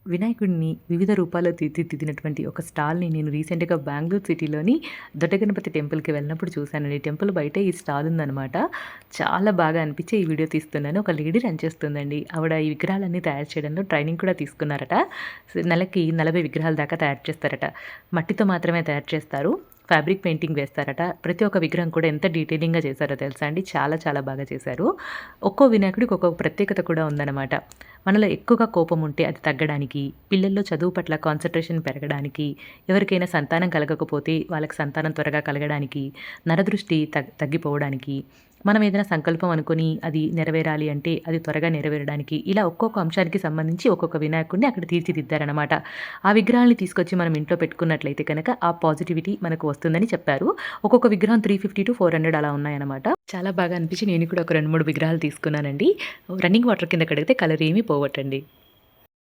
వినాయకుడిని వివిధ రూపాల్లో తీర్చిదిద్దినటువంటి ఒక స్టాల్‌ని నేను రీసెంట్‌గా బెంగుళూరు సిటీలోని దొడ్డ గణపతి టెంపుల్‌కి వెళ్ళినప్పుడు చూశానండి. టెంపుల్ బయటే ఈ స్టాల్ ఉందనమాట. చాలా బాగా అనిపించి ఈ వీడియో తీస్తున్నాను. ఒక లేడీ రన్ చేస్తుందండి. ఆవిడ ఈ విగ్రహాలన్నీ తయారు చేయడంలో ట్రైనింగ్ కూడా తీసుకున్నారట. నెలకి 40 విగ్రహాల దాకా తయారు చేస్తారట. మట్టితో మాత్రమే తయారు చేస్తారు. ఫ్యాబ్రిక్ పెయింటింగ్ వేస్తారట. ప్రతి ఒక్క విగ్రహం కూడా ఎంత డీటెయిలింగ్‌గా చేశారో తెలుసా అండి. చాలా చాలా బాగా చేశారు. ఒక్కో వినాయకుడికి ఒక్కొక్క ప్రత్యేకత కూడా ఉందన్నమాట. మనలో ఎక్కువగా కోపం ఉంటే అది తగ్గడానికి, పిల్లల్లో చదువు పట్ల కాన్సంట్రేషన్ పెరగడానికి, ఎవరికైనా సంతానం కలగకపోతే వాళ్ళకి సంతానం త్వరగా కలగడానికి, నరదృష్టి తగ్గిపోవడానికి, మనం ఏదైనా సంకల్పం అనుకుని అది నెరవేరాలి అంటే అది త్వరగా నెరవేరడానికి, ఇలా ఒక్కొక్క అంశానికి సంబంధించి ఒక్కొక్క వినాయకుడిని అక్కడ తీర్చిదిద్దారనమాట. ఆ విగ్రహాల్ని తీసుకొచ్చి మనం ఇంట్లో పెట్టుకున్నట్లయితే కనుక ఆ పాజిటివిటీ మనకు వస్తుందని చెప్పారు. ఒక్కొక్క విగ్రహం 350-400 అలా ఉన్నాయన్నమాట. చాలా బాగా అనిపించి నేను కూడా ఒక 2, 3 విగ్రహాలు తీసుకున్నానండి. రన్నింగ్ వాటర్ కింద కడిగితే కలర్ ఏమీ పోవటండి.